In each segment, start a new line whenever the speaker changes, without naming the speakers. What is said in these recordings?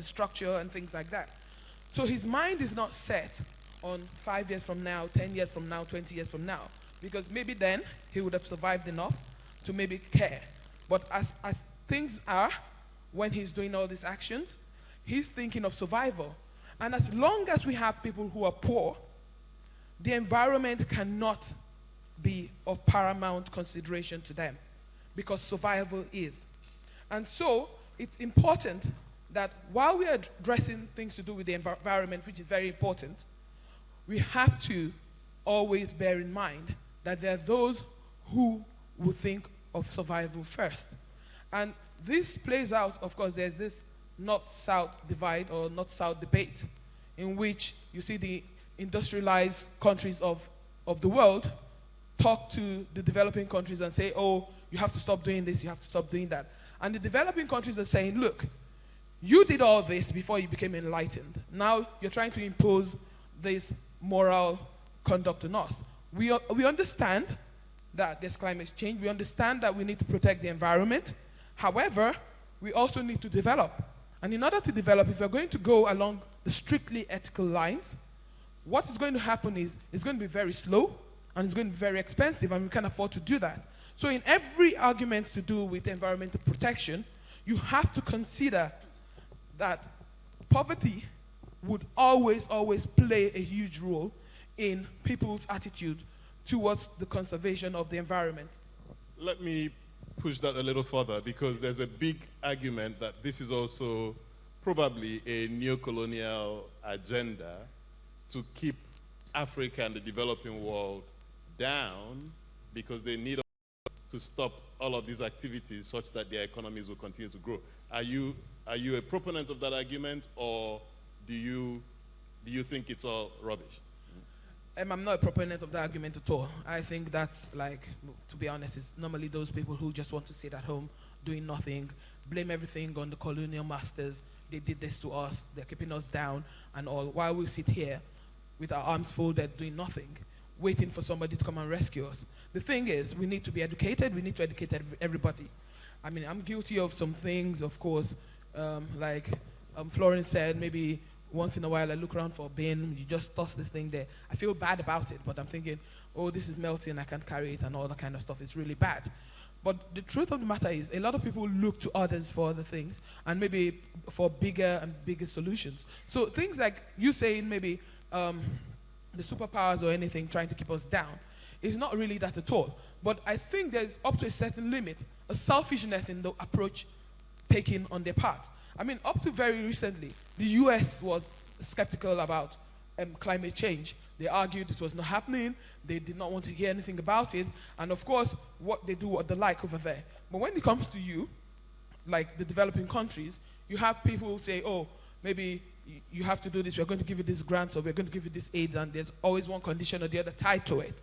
the structure and things like that. So his mind is not set on 5 years from now, 10 years from now, 20 years from now, because maybe then he would have survived enough to maybe care. But as things are, when he's doing all these actions, he's thinking of survival. And as long as we have people who are poor, the environment cannot be of paramount consideration to them, because survival is. And so it's important that while we are addressing things to do with the environment, which is very important, we have to always bear in mind that there are those who will think of survival first. And this plays out, of course, there's this North-South divide or North-South debate in which you see the industrialized countries of the world talk to the developing countries and say, oh, you have to stop doing this, you have to stop doing that. And the developing countries are saying, look, you did all this before you became enlightened. Now you're trying to impose this moral conduct on us. We understand that there's climate change. We understand that we need to protect the environment. However, we also need to develop. And in order to develop, if we're going to go along the strictly ethical lines, what is going to happen is it's going to be very slow and it's going to be very expensive, and we can't afford to do that. So in every argument to do with environmental protection, you have to consider that poverty would always play a huge role in people's attitude towards the conservation of the environment.
Let me push that a little further, because there's a big argument that this is also probably a neo-colonial agenda to keep Africa and the developing world down, because they need to stop all of these activities such that their economies will continue to grow. Are you a proponent of that argument, or do you think it's all rubbish?
I'm not a proponent of the argument at all. I think that's like, to be honest, it's normally those people who just want to sit at home doing nothing, blame everything on the colonial masters. They did this to us, they're keeping us down and all, while we sit here with our arms folded doing nothing, waiting for somebody to come and rescue us. The thing is, we need to be educated, we need to educate everybody. I mean, I'm guilty of some things, of course, like Florence said, maybe once in a while I look around for a bin, you just toss this thing there. I feel bad about it, but I'm thinking, oh, this is melting, I can't carry it and all that kind of stuff. It's really bad. But the truth of the matter is, a lot of people look to others for other things and maybe for bigger and bigger solutions. So things like you saying maybe the superpowers or anything trying to keep us down is not really that at all. But I think there's up to a certain limit, a selfishness in the approach taken on their part. I mean, up to very recently, the US was skeptical about climate change. They argued it was not happening, they did not want to hear anything about it, and of course, what they do what they like over there. But when it comes to you, like the developing countries, you have people say, oh, maybe you have to do this, we're going to give you this grant, or we're going to give you this aid, and there's always one condition or the other tied to it.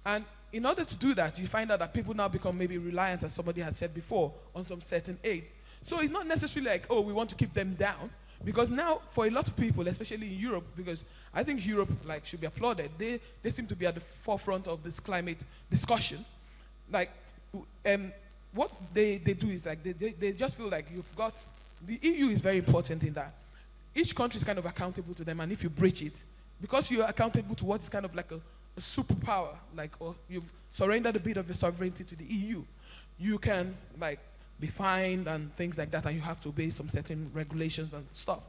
And in order to do that, you find out that people now become maybe reliant, as somebody had said before, on some certain aid. So it's not necessarily like, oh, we want to keep them down, because now for a lot of people, especially in Europe, because I think Europe like should be applauded, they seem to be at the forefront of this climate discussion. Like, what they do is like, they just feel like you've got, the EU is very important in that. Each country is kind of accountable to them, and if you breach it, because you're accountable to what is kind of like a superpower, like, or you've surrendered a bit of your sovereignty to the EU, you can like be fined and things like that, and you have to obey some certain regulations and stuff.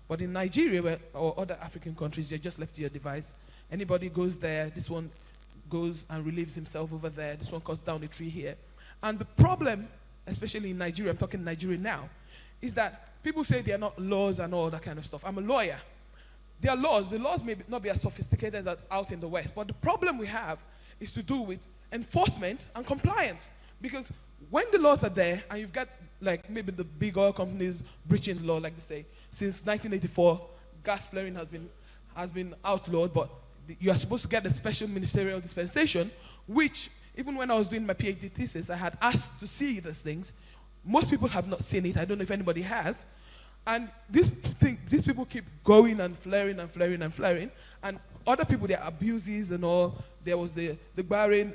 But in Nigeria or other African countries, you're just left to your device. Anybody goes there, this one goes and relieves himself over there, this one cuts down a tree here. And the problem, especially in Nigeria, I'm talking Nigeria now, is that people say there are not laws and all that kind of stuff. I'm a lawyer. There are laws. The laws may not be as sophisticated as out in the West, but the problem we have is to do with enforcement and compliance. Because when the laws are there, and you've got like maybe the big oil companies breaching the law, like they say, since 1984, gas flaring has been outlawed, but you are supposed to get a special ministerial dispensation, which even when I was doing my PhD thesis, I had asked to see these things. Most people have not seen it. I don't know if anybody has. And these people keep going and flaring and flaring and flaring. And other people, their abuses and all. There was the Bahrain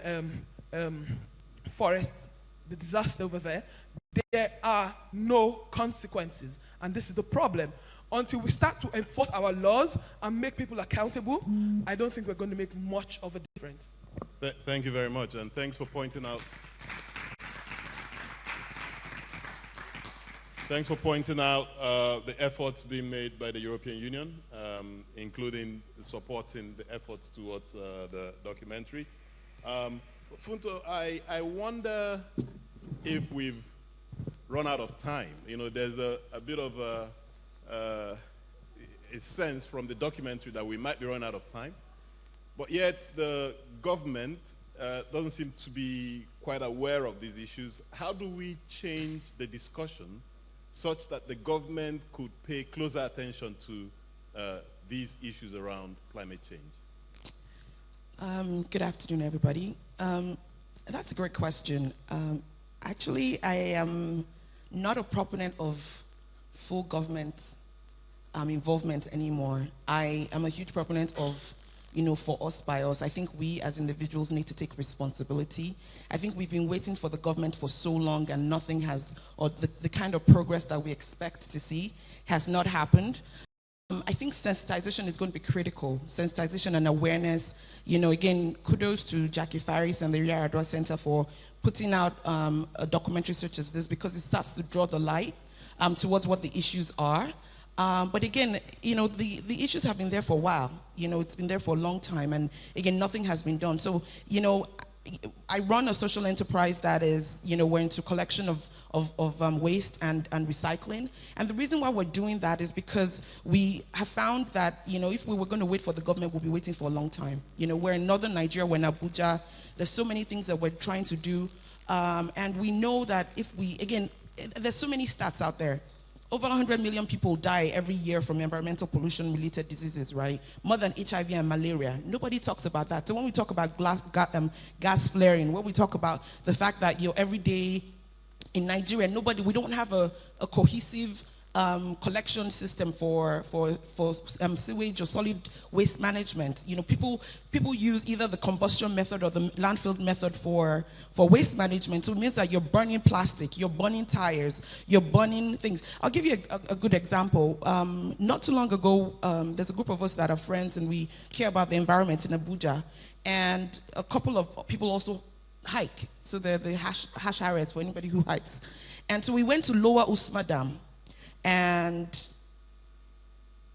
forest, the disaster over there. There are no consequences. And this is the problem. Until we start to enforce our laws and make people accountable, I don't think we're going to make much of a difference.
Thank you very much, and thanks for pointing out. Thanks for pointing out the efforts being made by the European Union, including supporting the efforts towards the documentary. Funto, I wonder if we've run out of time. You know, there's a bit of a sense from the documentary that we might be running out of time, but yet the government doesn't seem to be quite aware of these issues. How do we change the discussion such that the government could pay closer attention to these issues around climate change?
Good afternoon, everybody. That's a great question. Actually, I am not a proponent of full government involvement anymore. I am a huge proponent of, you know, for us by us. I think we as individuals need to take responsibility. I think we've been waiting for the government for so long and nothing has, or the kind of progress that we expect to see has not happened. I think sensitization is going to be critical. Sensitization and awareness. You know, again, kudos to Jackie Faris and the Ria Adwa Center for putting out a documentary such as this, because it starts to draw the light towards what the issues are. But again, you know, the issues have been there for a while. You know, it's been there for a long time, and again, nothing has been done. So, you know, I run a social enterprise that is, you know, we're into collection of waste and recycling. And the reason why we're doing that is because we have found that, you know, if we were going to wait for the government, we'll be waiting for a long time. You know, we're in northern Nigeria, we're in Abuja. There's so many things that we're trying to do. And we know that if we, again, there's so many stats out there. Over 100 million people die every year from environmental pollution-related diseases, right? More than HIV and malaria. Nobody talks about that. So when we talk about gas flaring, when we talk about the fact that, you know, every day in Nigeria, we don't have a cohesive collection system for sewage or solid waste management. You know, people use either the combustion method or the landfill method for waste management. So it means that you're burning plastic, you're burning tires, you're burning things. I'll give you a good example. Not too long ago, there's a group of us that are friends and we care about the environment in Abuja. And a couple of people also hike. So they're the hash areas for anybody who hikes. And so we went to Lower Usma Dam. And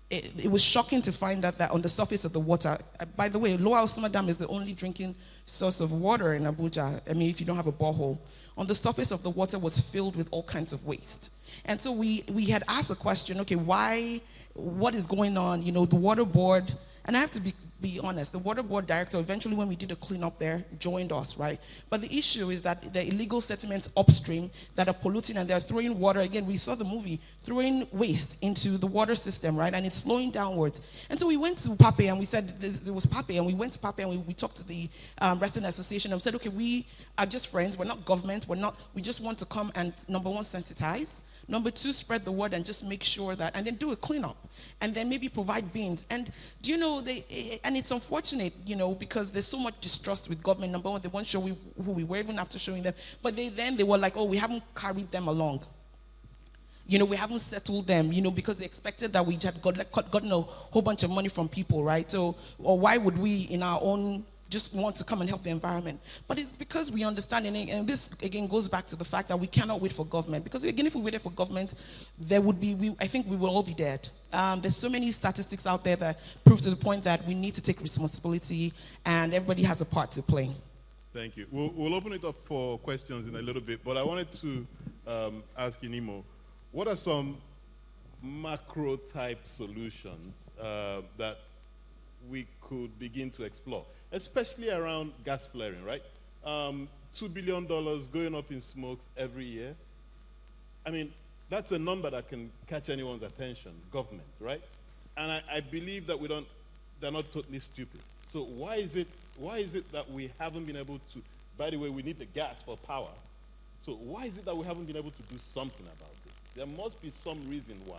it was shocking to find out that on the surface of the water, by the way, Lower Usma Dam is the only drinking source of water in Abuja. I mean, if you don't have a borehole. On the surface of the water was filled with all kinds of waste. And so we had asked the question, okay, what is going on? You know, the water board, and I have to be honest, the water board director, eventually when we did a cleanup there, joined us, right? But the issue is that the illegal settlements upstream that are polluting and they're throwing water, again, we saw the movie, throwing waste into the water system, right? And it's flowing downwards. And so we went to Pape and we said, there was Pape, and we went to Pape and we talked to the resident association and said, okay, we are just friends, we're not government, we just want to come and, number one, sensitize. Number two, spread the word and just make sure that, and then do a cleanup, and then maybe provide bins. And do you know, and it's unfortunate, you know, because there's so much distrust with government. Number one, they weren't sure who we were even after showing them, but they were like, oh, we haven't carried them along. You know, we haven't settled them, you know, because they expected that we had gotten a whole bunch of money from people, right? So, or why would we in our own just want to come and help the environment? But it's because we understand, and this again goes back to the fact that we cannot wait for government, because again, if we waited for government, there would be, I think we will all be dead. There's so many statistics out there that prove to the point that we need to take responsibility, and everybody has a part to play.
Thank you. We'll open it up for questions in a little bit, but I wanted to ask you, Nimo, what are some macro type solutions that we could begin to explore, especially around gas flaring, right? $2 billion going up in smokes every year. I mean, that's a number that can catch anyone's attention, government, right? And I believe that they're not totally stupid. So why is it that we haven't been able to, by the way, we need the gas for power. So why is it that we haven't been able to do something about it? There must be some reason why.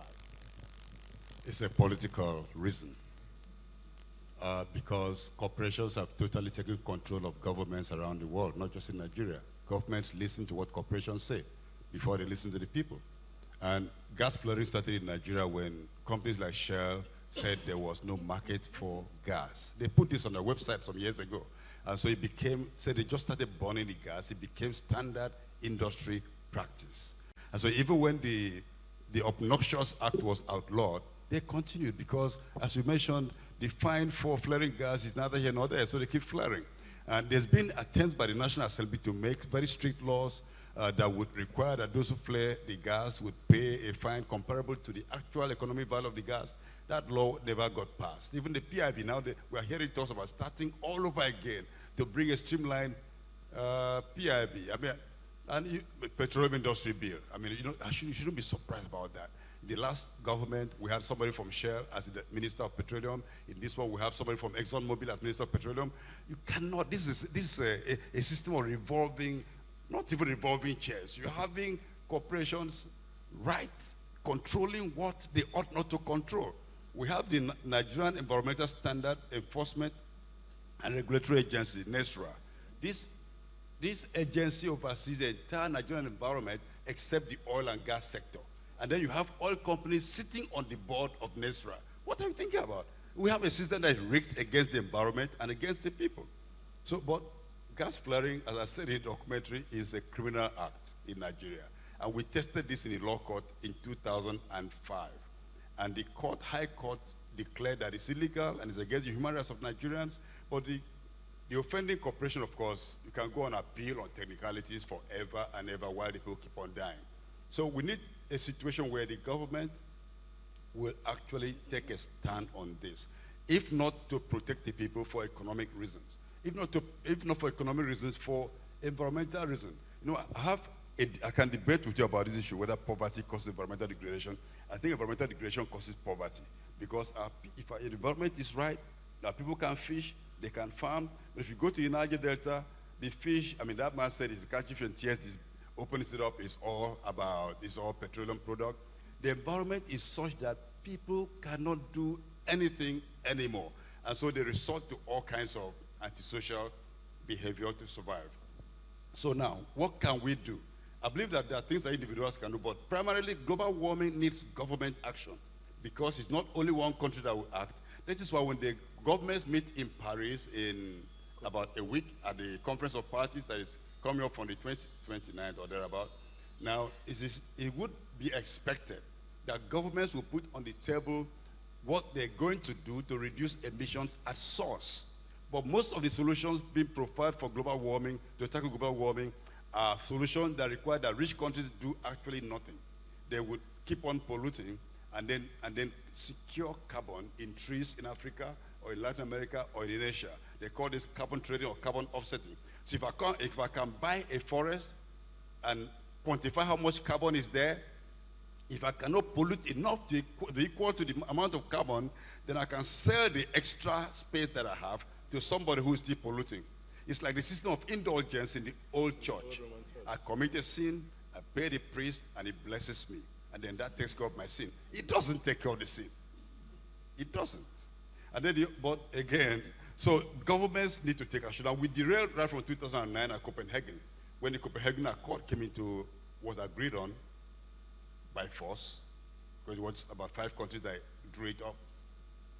It's a political reason. Because corporations have totally taken control of governments around the world, not just in Nigeria. Governments listen to what corporations say before they listen to the people. And gas flaring started in Nigeria when companies like Shell said there was no market for gas. They put this on their website some years ago. And so it became, said they just started burning the gas. It became standard industry practice. And so even when the Obnoxious Act was outlawed, they continued because, as you mentioned, the fine for flaring gas is neither here nor there, so they keep flaring. And there's been attempts by the National Assembly to make very strict laws that would require that those who flare the gas would pay a fine comparable to the actual economic value of the gas. That law never got passed. Even the PIB, now we are hearing talks about starting all over again to bring a streamlined PIB. I mean, and petroleum industry bill. I mean, you shouldn't be surprised about that. In the last government, we had somebody from Shell as the Minister of Petroleum. In this one, we have somebody from ExxonMobil as Minister of Petroleum. You cannot, this is a system of revolving, not even revolving chairs. You're having corporations controlling what they ought not to control. We have the Nigerian Environmental Standard Enforcement and Regulatory Agency, NESRA. This agency oversees the entire Nigerian environment except the oil and gas sector. And then you have oil companies sitting on the board of NESRA. What are you thinking about? We have a system that is rigged against the environment and against the people. So, but gas flaring, as I said in the documentary, is a criminal act in Nigeria. And we tested this in the law court in 2005. And the High Court declared that it's illegal and it's against the human rights of Nigerians. But the offending corporation, of course, you can go on appeal on technicalities forever and ever while the people keep on dying. So we need a situation where the government will actually take a stand on this, if not to protect the people for economic reasons, if not for economic reasons, for environmental reasons. I can debate with you about this issue, whether poverty causes environmental degradation. I think environmental degradation causes poverty, because if our environment is right, that people can fish, they can farm. But if you go to the Niger Delta, the fish, I mean, that man said if you catch fish and tears this, opens it up, it's all petroleum product. The environment is such that people cannot do anything anymore. And so they resort to all kinds of antisocial behavior to survive. So now, what can we do? I believe that there are things that individuals can do, but primarily global warming needs government action, because it's not only one country that will act. That is why when the governments meet in Paris in about a week at the Conference of Parties that is coming up on the 29th or thereabout, now it would be expected that governments will put on the table what they're going to do to reduce emissions at source. But most of the solutions being provided for global warming, to tackle global warming, are solutions that require that rich countries do actually nothing. They would keep on polluting and then secure carbon in trees in Africa or in Latin America or in Asia. They call this carbon trading or carbon offsetting. So if I can buy a forest and quantify how much carbon is there, if I cannot pollute enough to be equal to the amount of carbon, then I can sell the extra space that I have to somebody who is still polluting. It's like the system of indulgence in the old church. I commit a sin, I pay the priest, and he blesses me. And then that takes care of my sin. It doesn't take care of the sin. It doesn't. And then, but again, so governments need to take action. And we derailed right from 2009 at Copenhagen, when the Copenhagen Accord was agreed on by force, because it was about 5 countries that drew it up.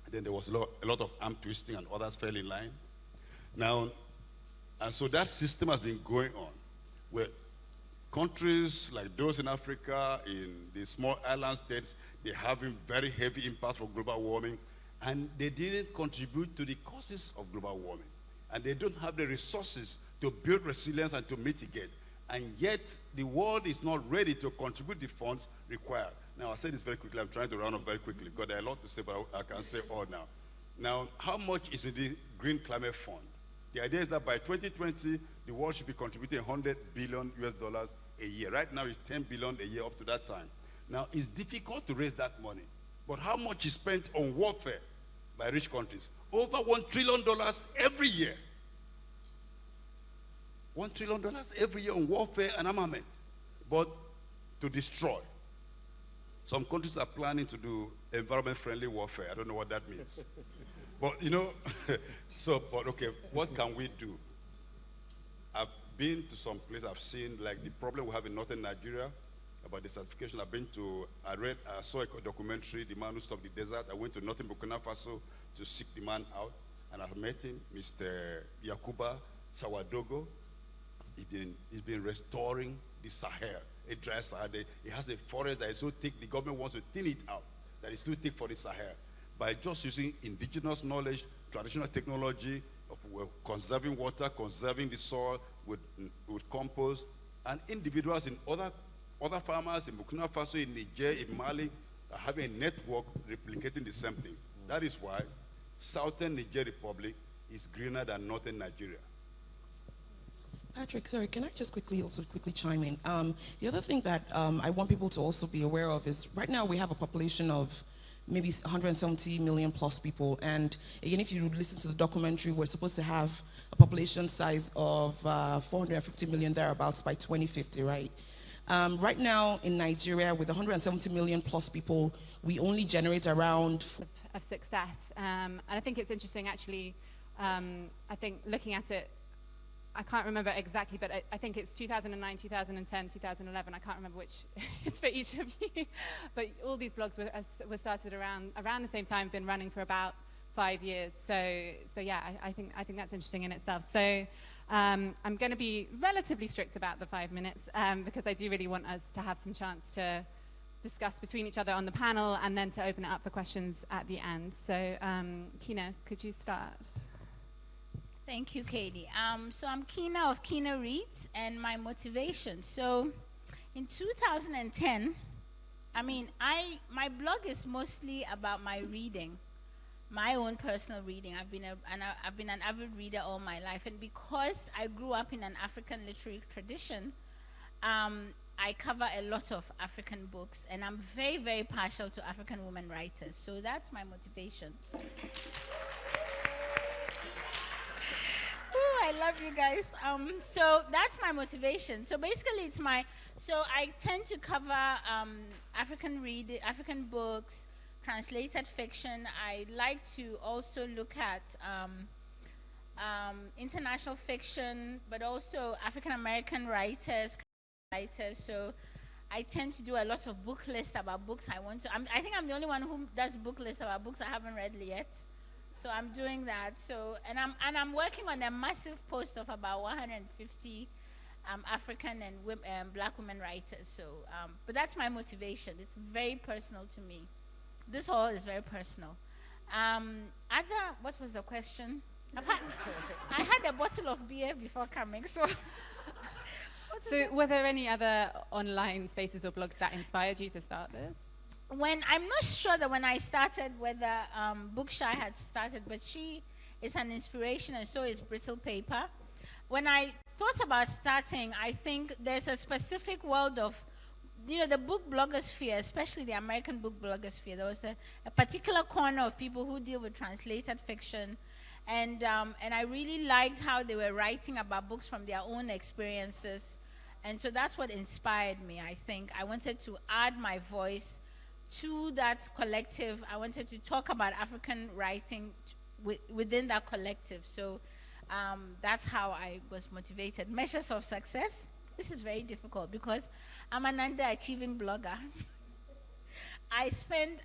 And then there was a lot of arm twisting and others fell in line. Now, and so that system has been going on, where countries like those in Africa, in the small island states, they're having very heavy impacts from global warming, and they didn't contribute to the causes of global warming. And they don't have the resources to build resilience and to mitigate. And yet, the world is not ready to contribute the funds required. Now, I say this very quickly. I'm trying to round up very quickly, because there are a lot to say, but I can say all now. Now, how much is in the Green Climate Fund? The idea is that by 2020, the world should be contributing $100 billion a year. Right now, it's $10 billion a year up to that time. Now, it's difficult to raise that money. But how much is spent on warfare by rich countries? Over $1 trillion every year. $1 trillion every year on warfare and armament, but to destroy. Some countries are planning to do environment-friendly warfare. I don't know what that means. But, but okay, what can we do? I've been to some places, I've seen, like the problem we have in northern Nigeria. about desertification. I saw a documentary, The Man Who Stopped the Desert. I went to Northern Burkina Faso to seek the man out, and I met him, Mr. Yakuba Shawadogo. He's been restoring the Sahel, a dry Sahel. It has a forest that is so thick, the government wants to thin it out, that is too thick for the Sahel. By just using indigenous knowledge, traditional technology of conserving water, conserving the soil with compost, and individuals in other farmers in Burkina Faso, in Niger, in Mali, are having a network replicating the same thing. That is why Southern Niger Republic is greener than Northern Nigeria.
Patrick, sorry, can I just quickly chime in? The other thing that I want people to also be aware of is right now we have a population of maybe 170 million plus people. And again, if you listen to the documentary, we're supposed to have a population size of 450 million thereabouts by 2050, right? Right now in Nigeria, with 170 million plus people, we only generate around...
Of success. And I think it's interesting, actually, I think looking at it, I can't remember exactly, but I think it's 2009, 2010, 2011. I can't remember which it's for each of you. But all these blogs were started around the same time, been running for about 5 years. So yeah, I think that's interesting in itself. So I'm going to be relatively strict about the 5 minutes because I do really want us to have some chance to discuss between each other on the panel and then to open it up for questions at the end. So Kina, could you start?
Thank you, Katie. So I'm Kina of Kina Reads, and my motivation. So in 2010, my blog is mostly about my reading, my own personal reading. I've been an avid reader all my life, and because I grew up in an African literary tradition, I cover a lot of African books, and I'm very, very partial to African women writers. So that's my motivation. I love you guys. So that's my motivation. So basically, so I tend to cover African books, translated fiction. I like to also look at international fiction, but also African American writers. So I tend to do a lot of book lists about books I want to. I think I'm the only one who does book lists about books I haven't read yet. So I'm doing that. So and I'm working on a massive post of about 150 African and Black women writers. So, but that's my motivation. It's very personal to me. This all is very personal. What was the question? I had a bottle of beer before coming. So.
So were there any other online spaces or blogs that inspired you to start this?
I'm not sure that when I started whether Bookshy had started, but she is an inspiration, and so is Brittle Paper. When I thought about starting, I think there's a specific world of, the book blogosphere, especially the American book blogosphere. There was a particular corner of people who deal with translated fiction, and I really liked how they were writing about books from their own experiences, and so that's what inspired me. I think I wanted to add my voice to that collective. I wanted to talk about African writing within that collective. So that's how I was motivated. Measures of success. This is very difficult because I'm an underachieving blogger. I think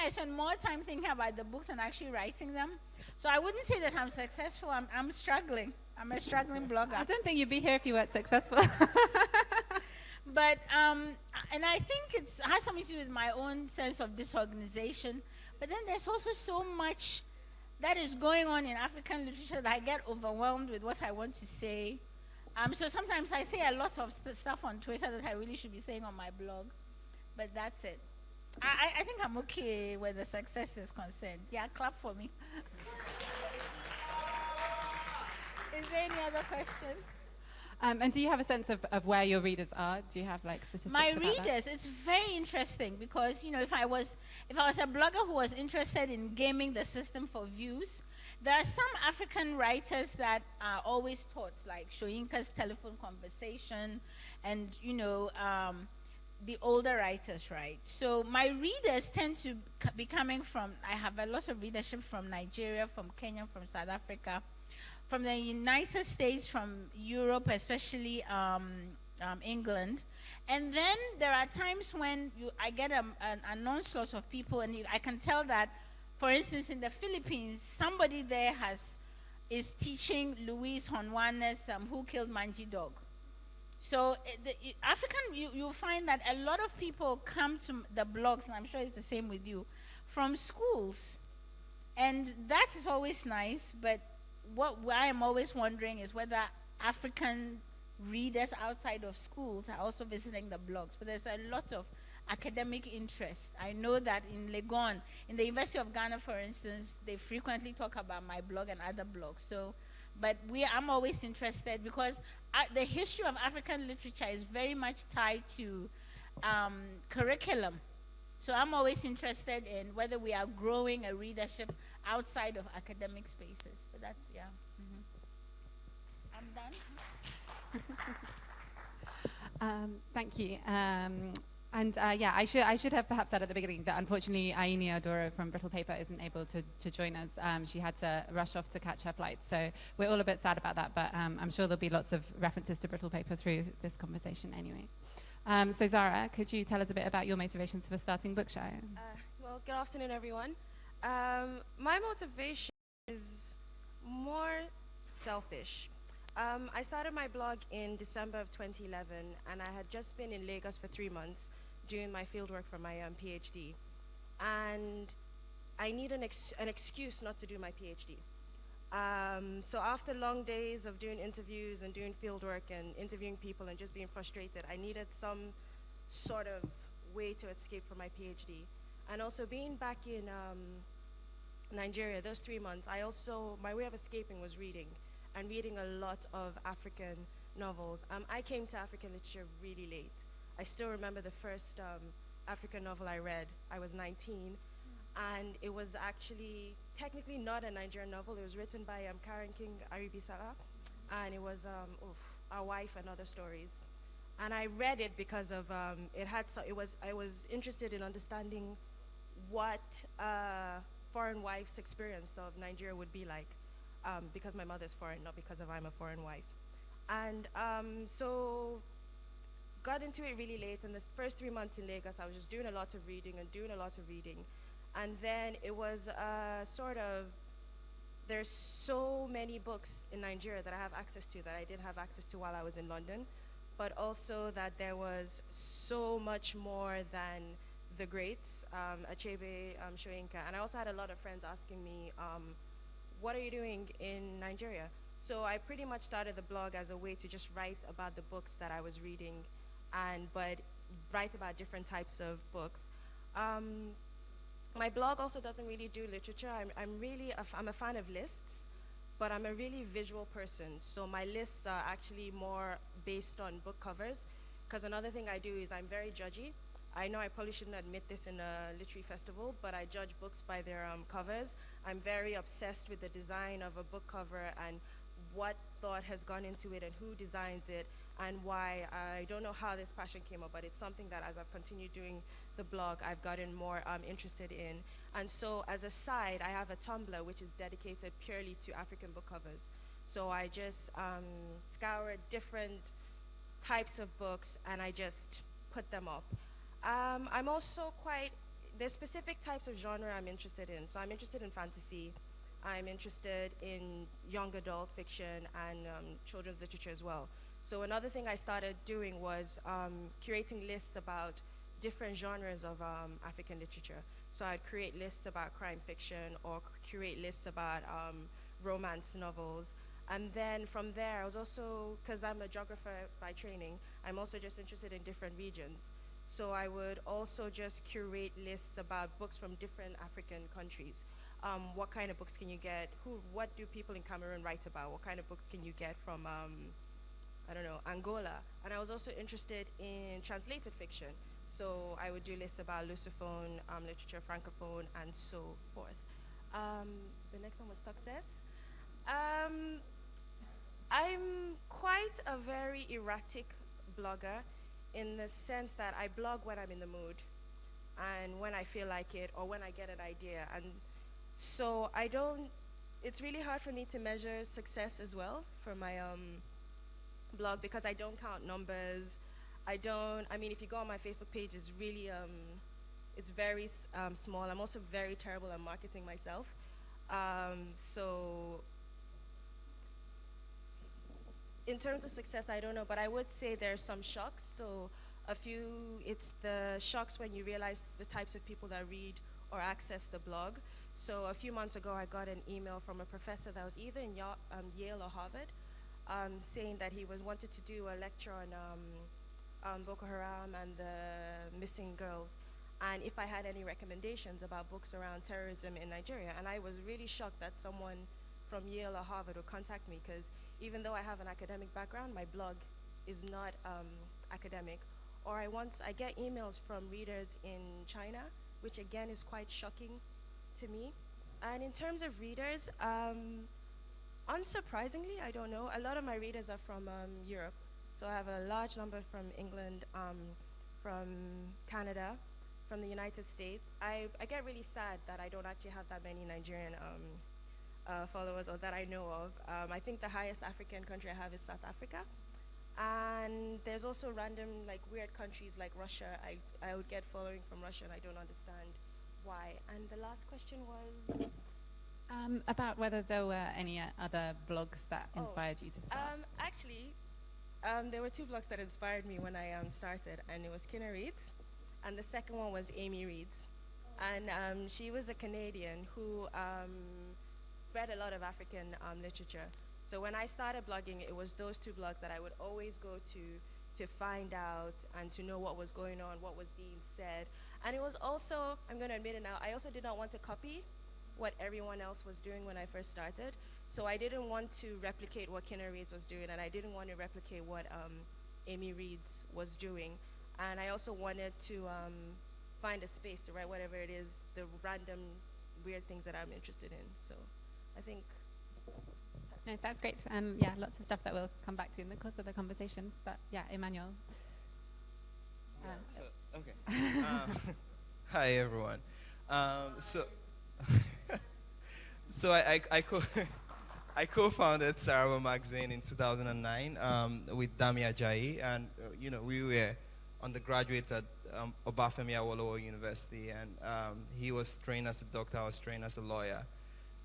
I spend more time thinking about the books than actually writing them. So I wouldn't say that I'm successful. I'm struggling. I'm a struggling blogger.
I don't think you'd be here if you weren't successful.
But, and I think it has something to do with my own sense of disorganization. But then there's also so much that is going on in African literature that I get overwhelmed with what I want to say. So sometimes I say a lot of stuff on Twitter that I really should be saying on my blog. But that's it. I think I'm okay where the success is concerned. Yeah, clap for me. Is there any other question?
And do you have a sense of where your readers are? Do you have statistics
My
about
readers,
that?
it's very interesting because, if I was a blogger who was interested in gaming the system for views, there are some African writers that are always taught, like Shoyinka's Telephone Conversation and, the older writers, right? So my readers tend to be coming from, I have a lot of readership from Nigeria, from Kenya, from South Africa, from the United States, from Europe, especially England, And then there are times when I get an onslaught of people, and I can tell that, for instance, in the Philippines, somebody there is teaching Luis Honwanes Who Killed Manji Dog. So you'll find that a lot of people come to the blogs, and I'm sure it's the same with you, from schools. And that is always nice, but what I am always wondering is whether African readers outside of schools are also visiting the blogs. But there's a lot of academic interest. I know that in Legon, in the University of Ghana, for instance, they frequently talk about my blog and other blogs. So, but I'm always interested because the history of African literature is very much tied to curriculum. So I'm always interested in whether we are growing a readership outside of academic spaces. But that's, yeah. I'm done.
Thank you. Yeah, I should have perhaps said at the beginning that unfortunately Aini Odoro from Brittle Paper isn't able to join us. She had to rush off to catch her flight. So we're all a bit sad about that, but I'm sure there'll be lots of references to Brittle Paper through this conversation anyway. So Zara, could you tell us a bit about your motivations for starting Bookshire?
Well, good afternoon, everyone. My motivation is more selfish. I started my blog in December of 2011, and I had just been in Lagos for 3 months doing my fieldwork for my PhD. And I need an excuse not to do my PhD. So after long days of doing interviews and doing fieldwork and interviewing people and just being frustrated, I needed some sort of way to escape from my PhD. And also being back in Nigeria, those 3 months, my way of escaping was reading, and reading a lot of African novels. I came to African literature really late. I still remember the first African novel I read. I was 19, and it was actually technically not a Nigerian novel. It was written by Karen King Aribisala, and it was Our Wife and Other Stories. And I read it because of I was interested in understanding what foreign wife's experience of Nigeria would be like. Because my mother's foreign, not because I'm a foreign wife. And so got into it really late. In the first 3 months in Lagos, I was just doing a lot of reading. And then it was there's so many books in Nigeria that I have access to that I didn't have access to while I was in London, but also that there was so much more than the greats, Achebe, Shoyinka. And I also had a lot of friends asking me, what are you doing in Nigeria? So I pretty much started the blog as a way to just write about the books that I was reading, but write about different types of books. My blog also doesn't really do literature. I'm a fan of lists, but I'm a really visual person. So my lists are actually more based on book covers, because another thing I do is I'm very judgy. I know I probably shouldn't admit this in a literary festival, but I judge books by their covers. I'm very obsessed with the design of a book cover and what thought has gone into it and who designs it and why. I don't know how this passion came up, but it's something that as I've continued doing the blog, I've gotten more interested in. And so as a side, I have a Tumblr which is dedicated purely to African book covers. So I just scour different types of books and I just put them up. I'm also there's specific types of genre I'm interested in. So I'm interested in fantasy. I'm interested in young adult fiction and children's literature as well. So another thing I started doing was curating lists about different genres of African literature. So I'd create lists about crime fiction or curate lists about romance novels. And then from there, I was also, because I'm a geographer by training, I'm also just interested in different regions. So I would also just curate lists about books from different African countries. What kind of books can you get? What do people in Cameroon write about? What kind of books can you get from, I don't know, Angola? And I was also interested in translated fiction. So I would do lists about Lusophone, literature, Francophone, and so forth. The next one was success. I'm quite a very erratic blogger, in the sense that I blog when I'm in the mood and when I feel like it or when I get an idea. And so it's really hard for me to measure success as well for my blog, because I don't count numbers. I mean, if you go on my Facebook page, it's really, it's very small. I'm also very terrible at marketing myself. So in terms of success, I don't know, but I would say there's some shocks. So it's the shocks when you realize the types of people that read or access the blog. So a few months ago, I got an email from a professor that was either in Yale or Harvard, saying that he wanted to do a lecture on Boko Haram and the missing girls, and if I had any recommendations about books around terrorism in Nigeria. And I was really shocked that someone from Yale or Harvard would contact me, because even though I have an academic background, my blog is not academic. Or I get emails from readers in China, which again is quite shocking to me. And in terms of readers, unsurprisingly, I don't know, a lot of my readers are from Europe. So I have a large number from England, from Canada, from the United States. I get really sad that I don't actually have that many Nigerian followers, or that I know of. I think the highest African country I have is South Africa. And there's also random, like, weird countries like Russia. I would get following from Russia, and I don't understand why. And the last question was?
About whether there were any other blogs that inspired you to start.
Actually, there were two blogs that inspired me when I started, and it was Kinna Reads, and the second one was Amy Reads. And she was a Canadian who read a lot of African literature. So when I started blogging, it was those two blogs that I would always go to find out and to know what was going on, what was being said. And it was also, I'm going to admit it now, I also did not want to copy what everyone else was doing when I first started. So I didn't want to replicate what Kinna Reads was doing, and I didn't want to replicate what Amy Reads was doing. And I also wanted to find a space to write whatever it is, the random weird things that I'm interested in. So I think...
No, that's great. Yeah, lots of stuff that we'll come back to in the course of the conversation. But yeah, Emmanuel.
Hi, everyone. So I co-founded Saraba Magazine in 2009 with Dami Ajayi, and we were undergraduates at Obafemi Awolowo University, and he was trained as a doctor, I was trained as a lawyer.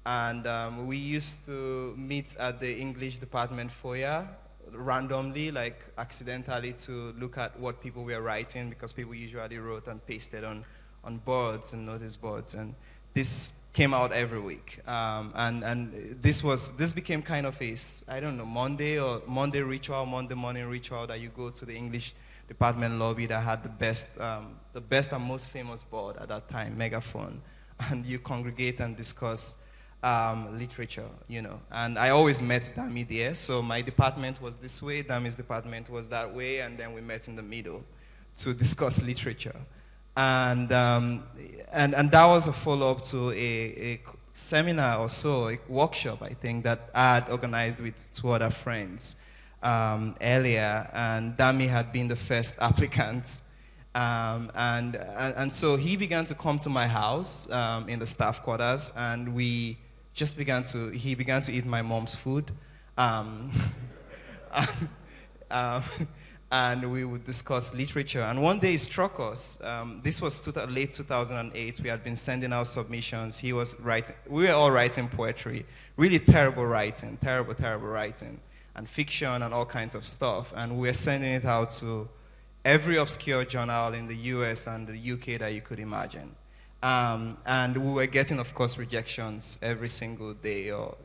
And we used to meet at the English department foyer randomly, like accidentally, to look at what people were writing, because people usually wrote and pasted on boards and notice boards. And this came out every week. And this became kind of a, I don't know, Monday morning ritual that you go to the English department lobby that had the best and most famous board at that time, Megaphone. And you congregate and discuss literature, And I always met Dami there. So my department was this way, Dami's department was that way, and then we met in the middle to discuss literature. And that was a follow-up to a seminar or so, a workshop, I think, that I had organized with two other friends earlier, and Dami had been the first applicant. And so he began to come to my house in the staff quarters, and he began to eat my mom's food. And we would discuss literature. And one day it struck us. This was late 2008. We had been sending out submissions. He was writing. We were all writing poetry. Really terrible writing, terrible writing, and fiction and all kinds of stuff. And we were sending it out to every obscure journal in the US and the UK that you could imagine. And we were getting, of course, rejections every single day, or,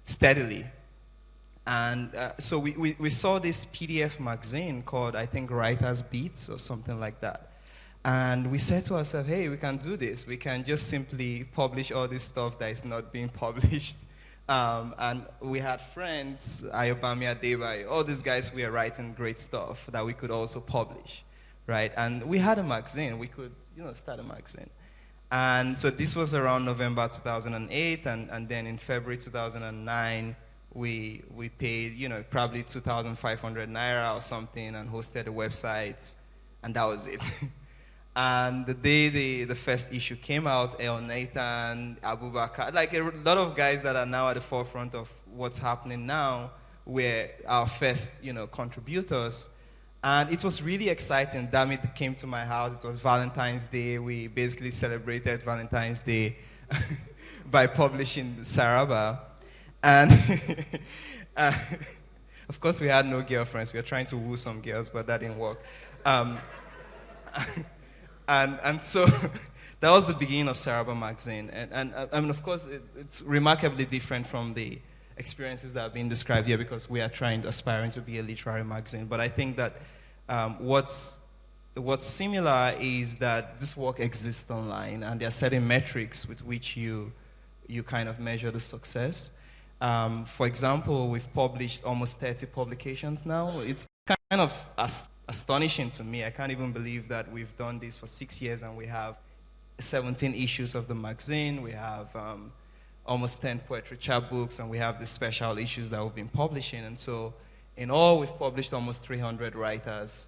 steadily. And so we saw this PDF magazine called, I think, Writer's Beats or something like that. And we said to ourselves, hey, we can do this. We can just simply publish all this stuff that is not being published. And we had friends, Ayobami Adebayo, all these guys who were writing great stuff that we could also publish, right? And we had a magazine. We could, start a magazine. And so this was around November 2008, and then in February 2009, we paid, probably 2,500 Naira or something, and hosted a website, and that was it. And the day the first issue came out, El Nathan, Abubakar, like a lot of guys that are now at the forefront of what's happening now were our first, contributors. And it was really exciting. Damit came to my house. It was Valentine's Day. We basically celebrated Valentine's Day by publishing Saraba. And of course, we had no girlfriends. We were trying to woo some girls, but that didn't work. And so that was the beginning of Saraba magazine. And I mean, of course, it's remarkably different from the experiences that have been described here because we are aspiring to be a literary magazine. But I think that what's similar is that this work exists online, and there are certain metrics with which you kind of measure the success. For example, we've published almost 30 publications now. It's kind of astonishing to me. I can't even believe that we've done this for 6 years and we have 17 issues of the magazine. We have almost 10 poetry chapbooks, and we have the special issues that we've been publishing. And so in all, we've published almost 300 writers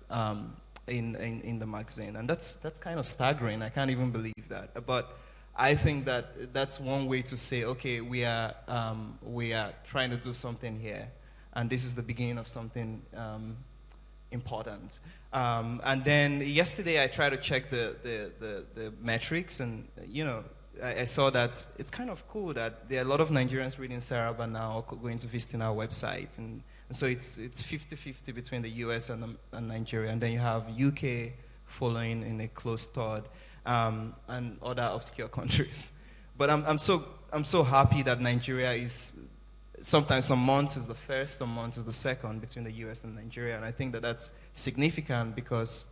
in the magazine. And that's kind of staggering. I can't even believe that. But I think that that's one way to say, okay, we are trying to do something here, and this is the beginning of something important. And then yesterday I tried to check the metrics, and I saw that it's kind of cool that there are a lot of Nigerians reading Saraba now, going to visiting our website, and so it's 50-50 between the US and Nigeria, and then you have UK following in a close third. And other obscure countries. But I'm so happy that Nigeria is, sometimes some months is the first, some months is the second between the US and Nigeria. And I think that that's significant because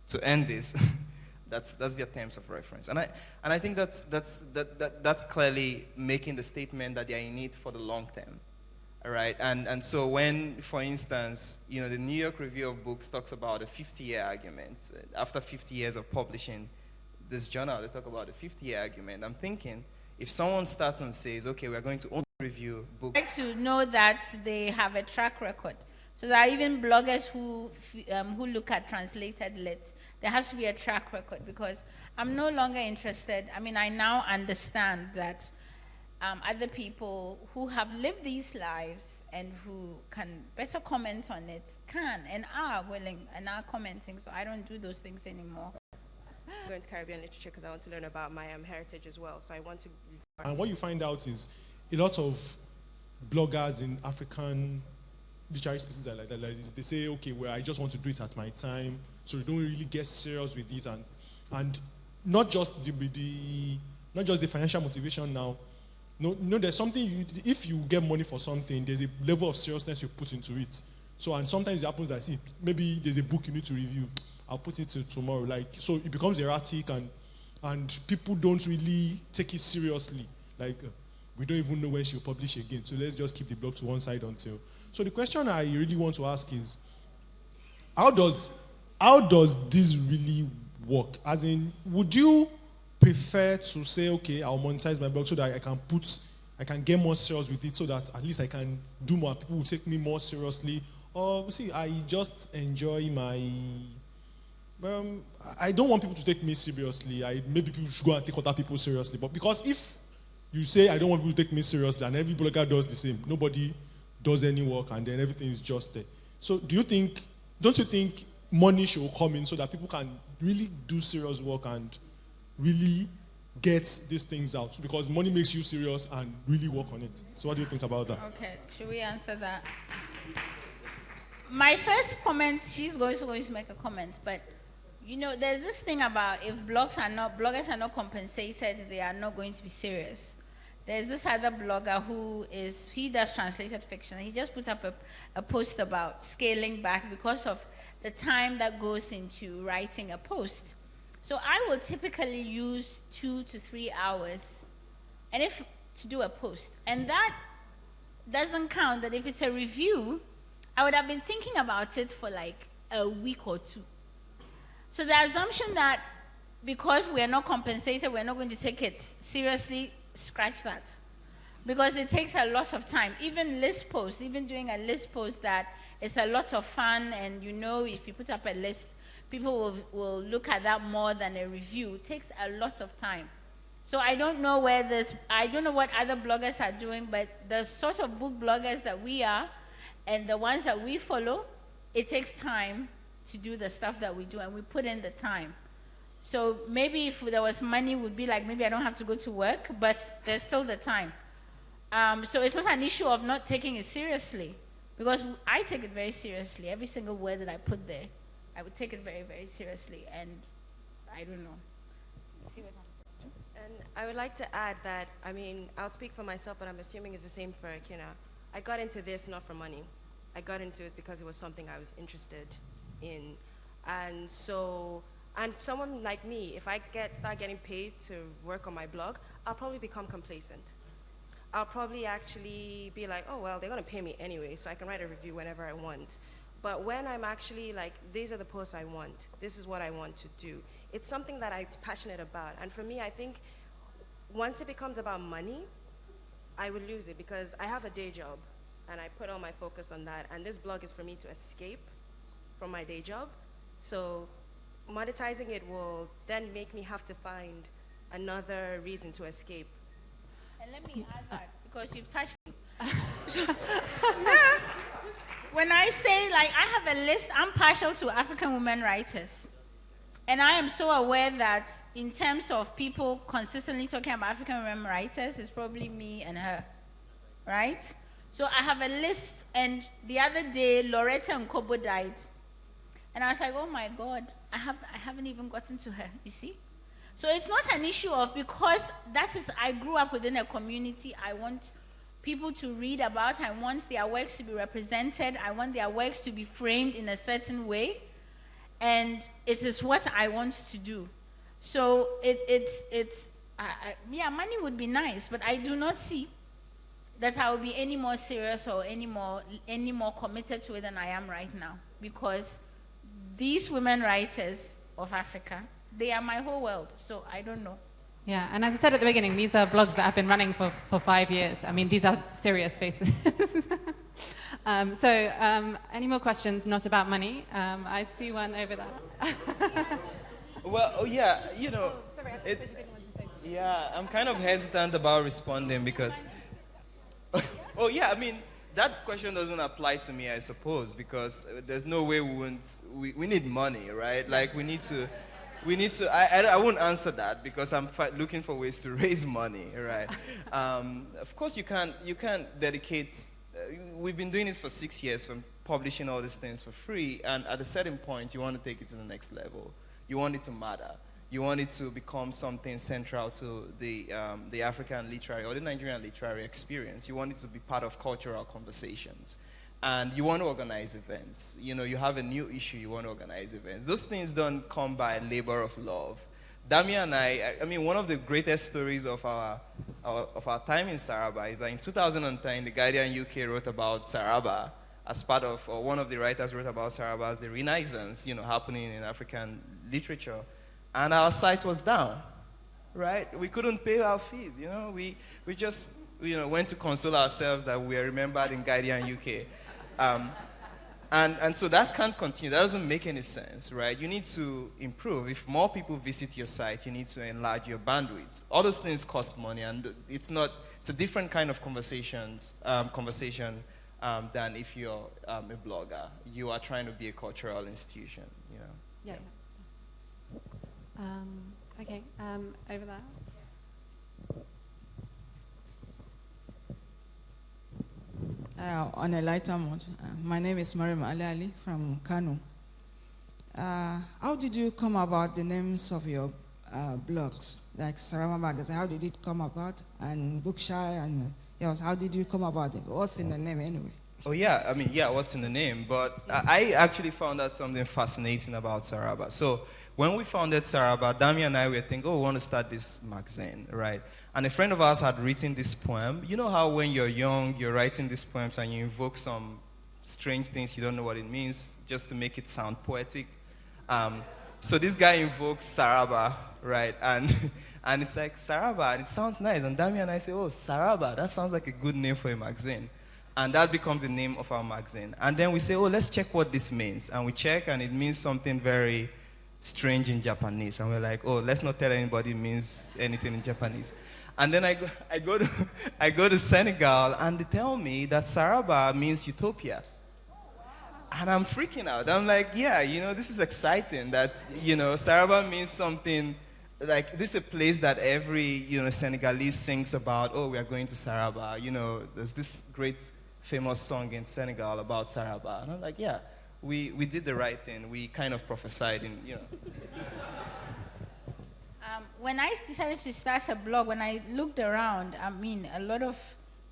to end this, that's their terms of reference. And I think that's clearly making the statement that they are in it for the long term. All right, and so when, for instance, the New York Review of Books talks about a 50-year argument, after 50 years of publishing this journal, they talk about a 50-year argument. I'm thinking, if someone starts and says, okay, we're going to only review books.
I'd like to know that they have a track record. So there are even bloggers who look at translated lit. There has to be a track record because I'm no longer interested. I mean, I now understand that other people who have lived these lives and who can better comment on it can and are willing and are commenting. So I don't do those things anymore.
I'm going to Caribbean literature because I want to learn about my heritage as well. So I want to.
And what you find out is a lot of bloggers in African literary spaces are like that. Like they say, okay, well, I just want to do it at my time, so they don't really get serious with it, and not just the financial motivation now. No, there's something if you get money for something, there's a level of seriousness you put into it. So, and sometimes it happens that maybe there's a book you need to review. I'll put it to tomorrow. So it becomes erratic, and people don't really take it seriously. We don't even know when she'll publish again. So let's just keep the blog to one side until. So the question I really want to ask is, how does this really work? As in, would you prefer to say, okay, I'll monetize my blog so that I can get more serious with it, so that at least I can do more, people will take me more seriously? Or see, I just enjoy my. I don't want people to take me seriously. Maybe people should go and take other people seriously. But because if you say I don't want people to take me seriously, and every blogger does the same, nobody does any work, and then everything is just there. So don't you think money should come in so that people can really do serious work and really get these things out? Because money makes you serious and really work on it. So what do you think about that?
Okay, should we answer that? My first comment, she's going to make a comment, but there's this thing about if bloggers are not compensated, they are not going to be serious. There's this other blogger he does translated fiction. He just put up a post about scaling back because of the time that goes into writing a post. So I will typically use 2 to 3 hours to do a post. And that doesn't count that if it's a review, I would have been thinking about it for like a week or two. So the assumption that because we are not compensated, we're not going to take it seriously, scratch that. Because it takes a lot of time. Even list posts, even doing a list post that is a lot of fun, and if you put up a list, people will look at that more than a review. It takes a lot of time. So I don't know what other bloggers are doing, but the sort of book bloggers that we are and the ones that we follow, it takes time to do the stuff that we do, and we put in the time. So maybe if there was money, it would be like, maybe I don't have to go to work, but there's still the time. So it's not an issue of not taking it seriously, because I take it very seriously. Every single word that I put there, I would take it very, very seriously, and I don't know.
And I would like to add that, I mean, I'll speak for myself, but I'm assuming it's the same for Akina. I got into this not for money. I got into it because it was something I was interested in. And so, and someone like me, if I start getting paid to work on my blog, I'll probably become complacent. I'll probably actually be like, oh, well, they're going to pay me anyway, so I can write a review whenever I want. But when I'm actually like, these are the posts I want, this is what I want to do, it's something that I'm passionate about. And for me, I think once it becomes about money, I would lose it, because I have a day job and I put all my focus on that. And this blog is for me to escape from my day job. So monetizing it will then make me have to find another reason to escape.
And let me add that, because you've touched when I say, like, I have a list, I'm partial to African women writers. And I am so aware that in terms of people consistently talking about African women writers, it's probably me and her, right? So I have a list, and the other day, Loretta Nkobo died. And I was like, oh my God, I haven't even gotten to her, you see? So it's not an issue of, because I grew up within a community, I want people to read about, I want their works to be represented, I want their works to be framed in a certain way, and it is what I want to do. So yeah, money would be nice, but I do not see that I will be any more serious or any more committed to it than I am right now, because these women writers of Africa, they are my whole world, so I don't know.
Yeah, and as I said at the beginning, these are blogs that have been running for 5 years. I mean, these are serious spaces. Any more questions not about money? I see one over there.
Well, oh yeah, you know, yeah, I'm kind of hesitant about responding because, oh yeah, I mean, that question doesn't apply to me, I suppose, because there's no way we need money, right? Like, we need to, I won't answer that because I'm looking for ways to raise money, right? Of course, you can't dedicate, we've been doing this for 6 years, from publishing all these things for free, and at a certain point, you want to take it to the next level. You want it to matter. You want it to become something central to the African literary or the Nigerian literary experience. You want it to be part of cultural conversations. And you want to organize events. You know, you have a new issue, you want to organize events. Those things don't come by labor of love. Dami and I mean, one of the greatest stories of our time in Saraba is that in 2010, the Guardian UK wrote about Saraba as part of, or one of the writers wrote about Saraba as the Renaissance, you know, happening in African literature. And our site was down, right? We couldn't pay our fees, you know? We just, you know, went to console ourselves that we are remembered in Guardian UK. And so that can't continue. That doesn't make any sense, right? You need to improve. If more people visit your site, you need to enlarge your bandwidth. All those things cost money, and it's a different kind of conversation than if you're a blogger. You are trying to be a cultural institution, you know?
Yeah. Okay, over there.
On a lighter note, my name is Mariam Ali from Kano. How did you come about the names of your blogs, like Saraba Magazine? How did it come about? And Bookshire, and how did you come about it? What's in the name anyway?
Oh yeah, I mean, yeah, what's in the name? But I actually found out something fascinating about Saraba. So when we founded Saraba, Dami and I were thinking, oh, we want to start this magazine, right? And a friend of ours had written this poem. You know how when you're young, you're writing these poems and you invoke some strange things, you don't know what it means, just to make it sound poetic. So this guy invokes Saraba, right? And it's like, Saraba, and it sounds nice. And Dami and I say, oh, Saraba, that sounds like a good name for a magazine. And that becomes the name of our magazine. And then we say, oh, let's check what this means. And we check, and it means something very strange in Japanese. And we're like, oh, let's not tell anybody it means anything in Japanese. And then I go to Senegal, and they tell me that Saraba means utopia. And I'm freaking out. I'm like, yeah, this is exciting that, Saraba means something, like, this is a place that every, Senegalese sings about. Oh, we are going to Saraba. There's this great famous song in Senegal about Saraba. And I'm like, yeah, we did the right thing. We kind of prophesied in.
When I decided to start a blog, when I looked around, a lot of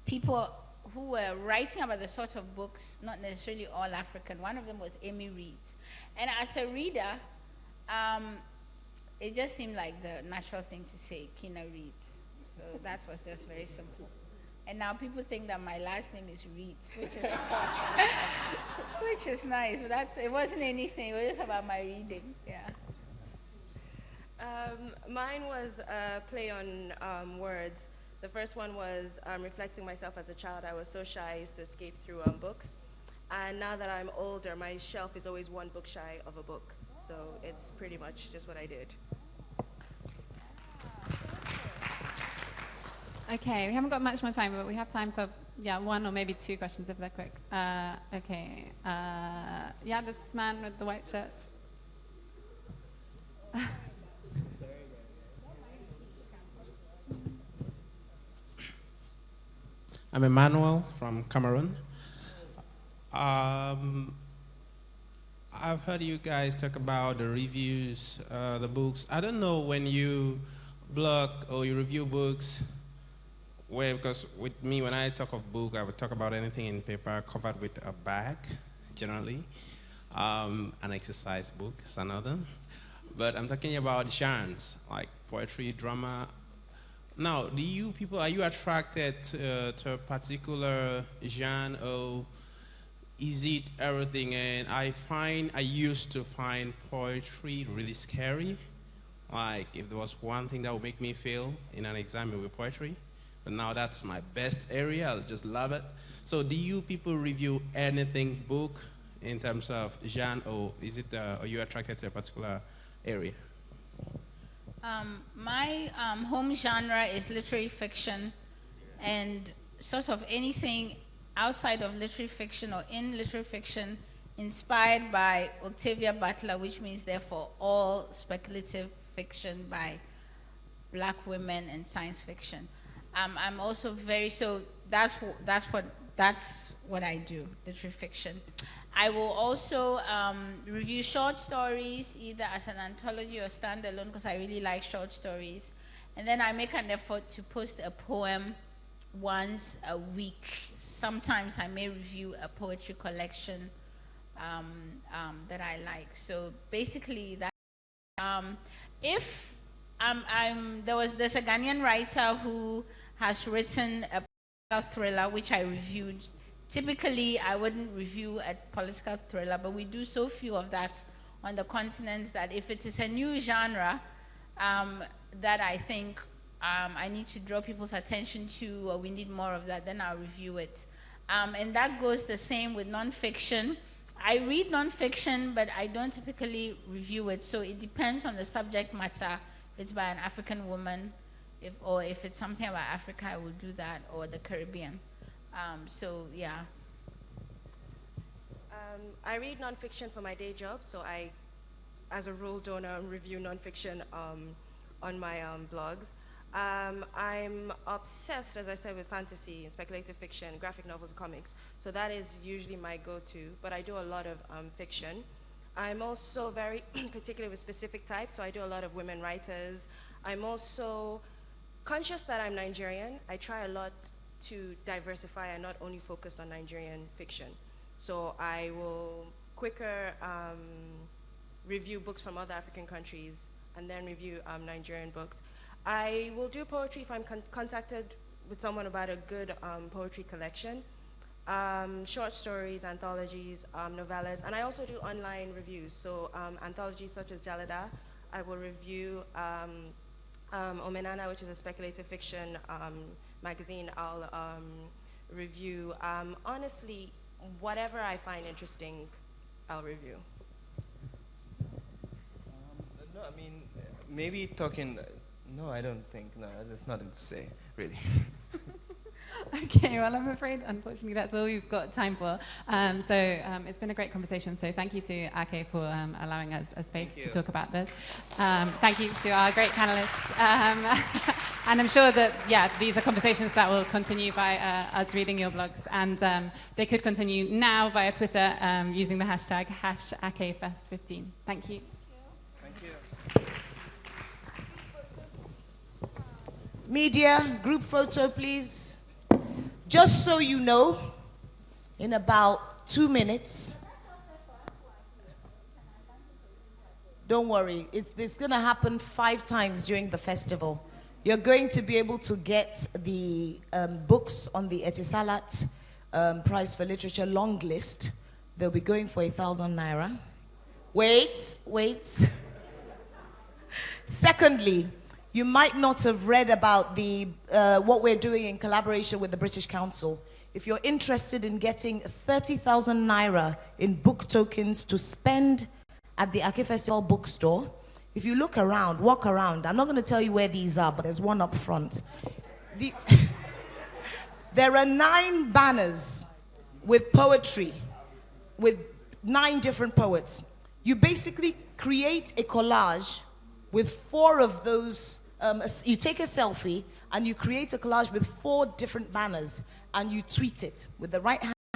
people who were writing about the sort of books, not necessarily all African. One of them was Amy Reeds. And as a reader, it just seemed like the natural thing to say, Kina Reeds. So that was just very simple. And now people think that my last name is Reeds, which is which is nice. But it wasn't anything. It was just about my reading. Yeah.
Mine was a play on words. The first one was reflecting myself as a child. I was so shy, I used to escape through books. And now that I'm older, my shelf is always one book shy of a book. So it's pretty much just what I did.
Okay, we haven't got much more time, but we have time for, one or maybe two questions if they're quick. Okay. This man with the white shirt.
I'm Emmanuel from Cameroon. I've heard you guys talk about the reviews, the books. I don't know when you blog or you review books, because with me, when I talk of book, I would talk about anything in paper covered with a bag, generally. An exercise book is another. But I'm talking about genres, like poetry, drama. Now, are you attracted to a particular genre, or is it everything? And I used to find poetry really scary. Like, if there was one thing that would make me fail in an exam, it would be poetry. But now that's my best area, I just love it. So do you people review anything book in terms of genre, or are you attracted to a particular area?
My home genre is literary fiction, and sort of anything outside of literary fiction or in literary fiction inspired by Octavia Butler, which means therefore all speculative fiction by black women and science fiction. I'm also that's what I do, literary fiction. I will also review short stories, either as an anthology or standalone, because I really like short stories. And then I make an effort to post a poem once a week. Sometimes I may review a poetry collection that I like. So basically, that there's a Ghanaian writer who has written a political thriller, which I reviewed. Typically, I wouldn't review a political thriller, but we do so few of that on the continent that if it is a new genre that I think I need to draw people's attention to, or we need more of that, then I'll review it. And that goes the same with nonfiction. I read nonfiction, but I don't typically review it, so it depends on the subject matter. If it's by an African woman, or if it's something about Africa, I will do that, or the Caribbean. So yeah.
I read nonfiction for my day job, so I, as a rule, don't review nonfiction on my blogs. I'm obsessed, as I said, with fantasy and speculative fiction, graphic novels and comics, so that is usually my go-to, but I do a lot of fiction. I'm also very particular with specific types, so I do a lot of women writers. I'm also conscious that I'm Nigerian. I try a lot to diversify and not only focus on Nigerian fiction. So I will quicker review books from other African countries and then review Nigerian books. I will do poetry if I'm contacted with someone about a good poetry collection. Short stories, anthologies, novellas, and I also do online reviews. So anthologies such as Jalada, I will review Omenana, which is a speculative fiction magazine, I'll review. Honestly, whatever I find interesting, I'll review.
No, I mean, maybe talking, no, I don't think, no, there's nothing to say, really.
Okay, well, I'm afraid, unfortunately, that's all we've got time for. It's been a great conversation. So thank you to Ake for allowing us a space to talk about this. Thank you to our great panelists. And I'm sure that, these are conversations that will continue by us reading your blogs. And they could continue now via Twitter using the hashtag #AkeFest15. Thank you.
Thank you.
Media, group photo, please. Just so you know, in about 2 minutes, don't worry, it's going to happen 5 times during the festival. You're going to be able to get the books on the Etisalat Prize for Literature long list. They'll be going for 1,000 naira. Wait. Secondly, you might not have read about the what we're doing in collaboration with the British Council. If you're interested in getting 30,000 naira in book tokens to spend at the Ake Festival bookstore, if you look around, walk around, I'm not going to tell you where these are, but there's one up front. There are 9 banners with poetry, with 9 different poets. You basically create a collage with 4 of those. You take a selfie and you create a collage with 4 different banners and you tweet it with the right hand.